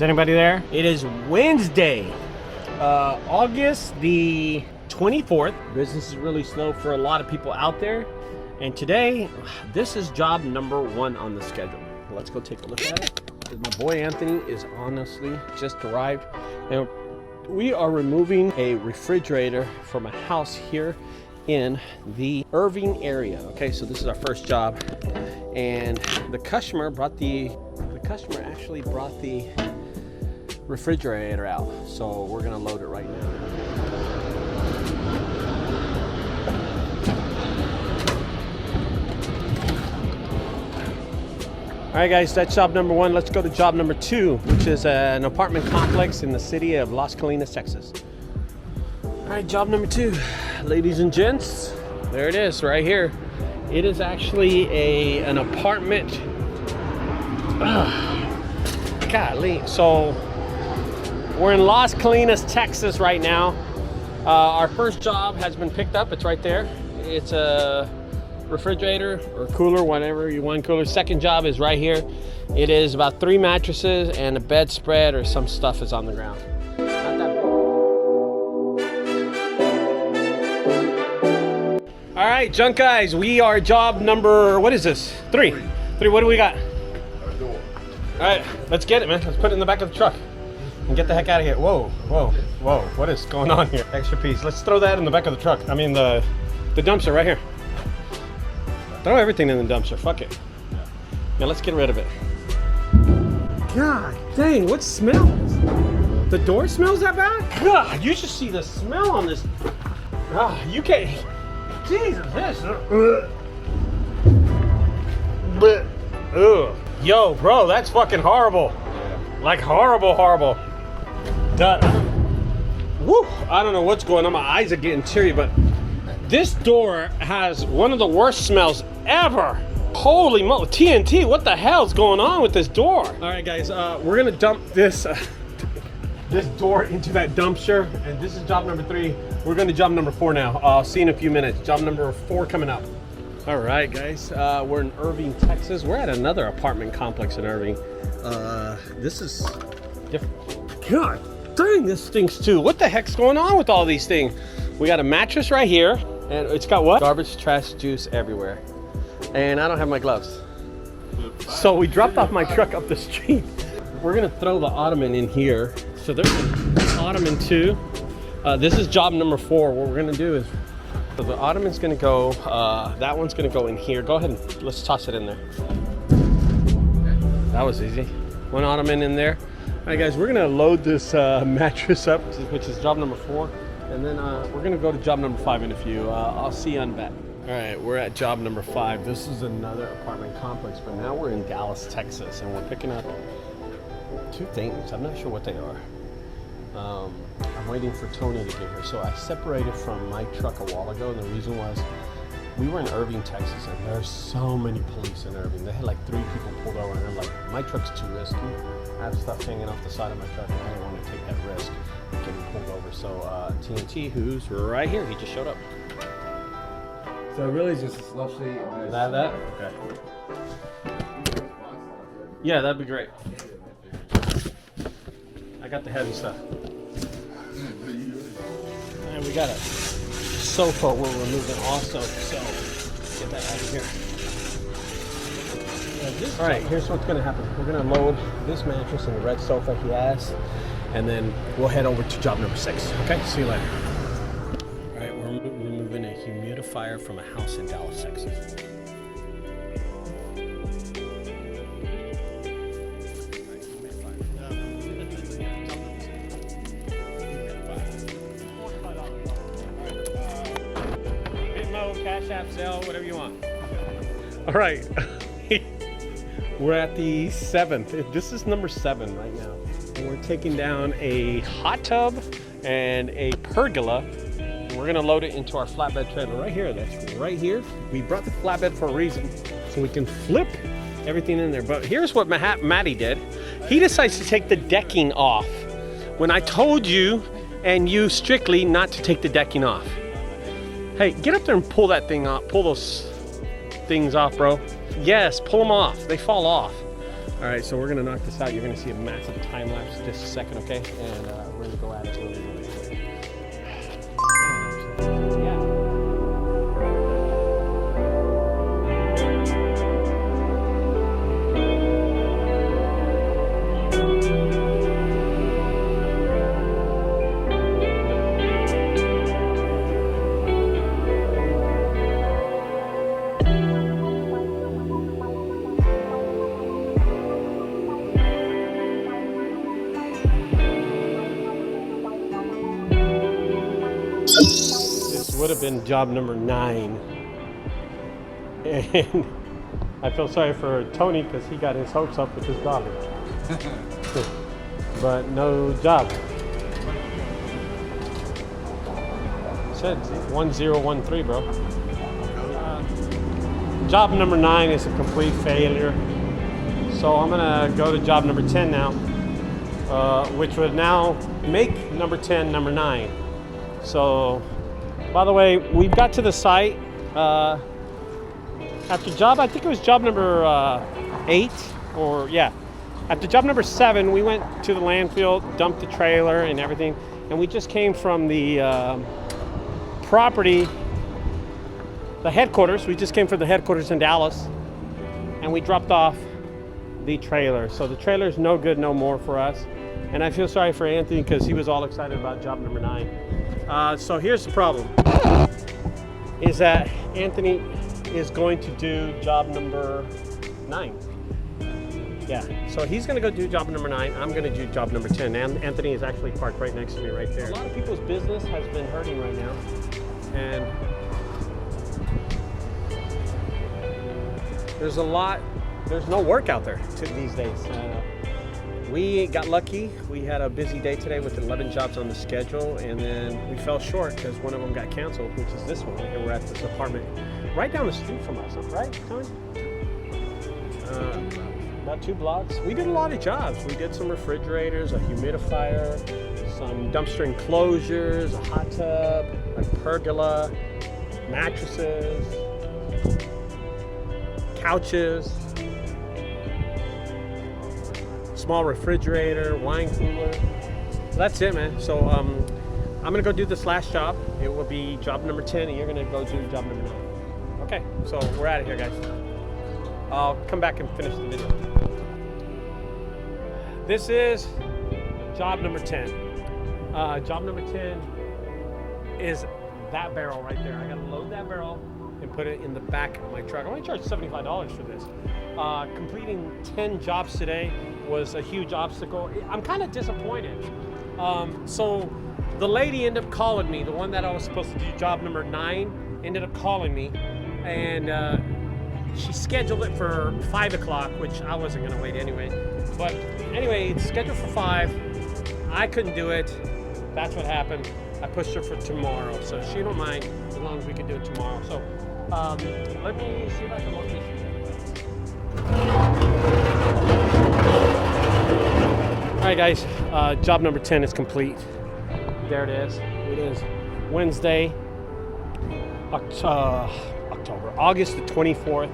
Is anybody there? It is Wednesday, August the 24th. Business is really slow for a lot of people out there. And today, this is job number 1 on the schedule. Let's go take a look at it. My boy Anthony is honestly just arrived. And we are removing a refrigerator from a house here in the Irving area. Okay, so this is our first job. And the customer actually brought the refrigerator out. So we're gonna load it right now. All right, guys, that's job number 1. Let's go to job number 2, which is an apartment complex in the city of Las Colinas, Texas. All right, job number 2, ladies and gents. There it is, right here. It is actually an apartment. Golly. So we're in Las Colinas, Texas right now. Our first job has been picked up. It's right there. It's a refrigerator or cooler, whatever you want cooler. Second job is right here. It is about 3 mattresses and a bedspread or some stuff is on the ground. Not that big. All right, junk guys, we are job number, what is this? 3. What do we got? All right, let's get it, man. Let's put it in the back of the truck and get the heck out of here. Whoa, whoa, whoa. What is going on here? Extra piece. Let's throw that in the back of the truck. I mean, the dumpster right here. Throw everything in the dumpster, fuck it. Yeah, let's get rid of it. God dang, what smells? The door smells that bad? God, you should see the smell on this. You can't, Jesus, this. Ugh. Yo, bro, that's fucking horrible. Like horrible. Woo, I don't know what's going on, my eyes are getting teary, but this door has one of the worst smells ever. Holy moly, TNT, what the hell's going on with this door? All right, guys, we're gonna dump this this door into that dumpster, and this is job number 3. We're going to job number 4 now. I'll see you in a few minutes. Job number 4 coming up. All right, guys, we're in Irving, Texas. We're at another apartment complex in Irving. This is different. God dang, this stinks too. What the heck's going on with all these things? We got a mattress right here. And it's got what? Garbage, trash, juice everywhere. And I don't have my gloves. So we dropped off my truck up the street. We're gonna throw the ottoman in here. So there's an ottoman too. This is job number 4. What we're gonna do is, so the ottoman's gonna go, that one's gonna go in here. Go ahead and let's toss it in there. That was easy. 1 ottoman in there. All right, guys, we're gonna load this mattress up, which is job number 4. And then we're gonna go to job number 5 in a few. I'll see you on back. All right, we're at job number 5. This is another apartment complex, but now we're in Dallas, Texas, and we're picking up 2 things. I'm not sure what they are. I'm waiting for Tony to get here. So I separated from my truck a while ago, and the reason was we were in Irving, Texas, and there's so many police in Irving. They had like 3 people pulled over, and I'm like, my truck's too risky. I have stuff hanging off the side of my truck, and I don't want to take that risk getting pulled over. So TNT, who's right here, he just showed up. So really just a slush seat. That? Okay. Yeah, that'd be great. I got the heavy stuff. And we got a sofa we're removing also, so get that out of here. All right, here's what's gonna happen. We're gonna load this mattress and the red sofa he has, and then we'll head over to job number 6. Okay, see you later. All right, we're removing a humidifier from a house in Dallas, Texas. Cash App, sale, whatever you want. All right, we're at the 7th. This is number 7 right now. And we're taking down a hot tub and a pergola. We're gonna load it into our flatbed trailer right here. That's right here. We brought the flatbed for a reason, so we can flip everything in there. But here's what Matty did. He decides to take the decking off when I told you and you strictly not to take the decking off. Hey, get up there and pull that thing off. Pull those things off, bro. Yes, pull them off. They fall off. All right, so we're gonna knock this out. You're gonna see a massive time lapse just a second, okay? And we're gonna go at it really quick. Yeah. Would have been job number 9, and I feel sorry for Tony because he got his hopes up with his dog, but no job. It said 1013, bro. Job number 9 is a complete failure, so I'm gonna go to job number 10 now, which would now make number 10 number 9. So. By the way, we got to the site after job, I think it was job number 8, or yeah. After job number 7, we went to the landfill, dumped the trailer and everything, and we just came from the property, the headquarters. We just came from the headquarters in Dallas, and we dropped off the trailer. So the trailer is no good no more for us, and I feel sorry for Anthony because he was all excited about job number 9. So here's the problem, is that Anthony is going to do job number 9. Yeah, so he's gonna go do job number 9. I'm gonna do job number 10. And Anthony is actually parked right next to me right there. A lot of people's business has been hurting right now. And there's no work out there these days. We got lucky. We had a busy day today with 11 jobs on the schedule, and then we fell short because one of them got canceled, which is this one. And we're at this apartment right down the street from us, right, Tony? About 2 blocks. We did a lot of jobs. We did some refrigerators, a humidifier, some dumpster enclosures, a hot tub, a pergola, mattresses, couches, small refrigerator, wine cooler. That's it, man. So I'm gonna go do this last job. It will be job number 10, and you're gonna go do job number 9. Okay, so we're out of here, guys. I'll come back and finish the video. This is job number 10. Job number 10 is that barrel right there. I gotta load that barrel and put it in the back of my truck. I only charged $75 for this. Completing 10 jobs today was a huge obstacle. I'm kind of disappointed. So the lady ended up calling me, the one that I was supposed to do job number 9, ended up calling me, and she scheduled it for 5 o'clock, which I wasn't gonna wait anyway. But anyway, it's scheduled for 5. I couldn't do it. That's what happened. I pushed her for tomorrow, so she don't mind as long as we can do it tomorrow. So let me see if I can look this. All right, guys, job number 10 is complete. There it is. It is Wednesday, August the 24th.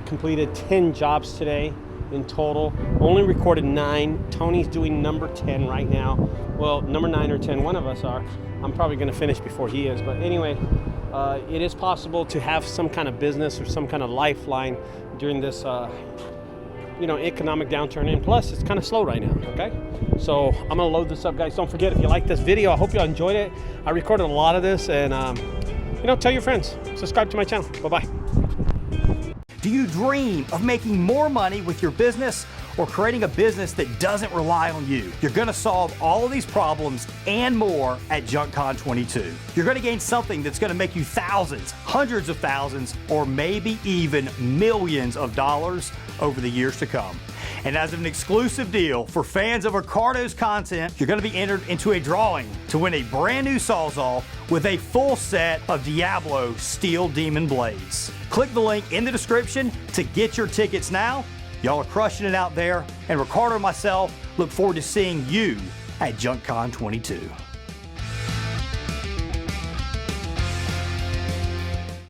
Completed 10 jobs today in total. Only recorded 9. Tony's doing number 10 right now. Well, number 9 or 10, one of us are. I'm probably gonna finish before he is. But anyway, it is possible to have some kind of business or some kind of lifeline during this economic downturn, and plus it's kind of slow right now. Okay, so I'm gonna load this up, guys. Don't forget, if you like this video, I hope you enjoyed it. I recorded a lot of this, and tell your friends, subscribe to my channel. Bye-bye. Do you dream of making more money with your business, or creating a business that doesn't rely on you? You're gonna solve all of these problems and more at JunkCon 22. You're gonna gain something that's gonna make you thousands, hundreds of thousands, or maybe even millions of dollars over the years to come. And as an exclusive deal for fans of Ricardo's content, you're gonna be entered into a drawing to win a brand new Sawzall with a full set of Diablo Steel Demon blades. Click the link in the description to get your tickets now. Y'all are crushing it out there, and Ricardo and myself look forward to seeing you at JunkCon 22.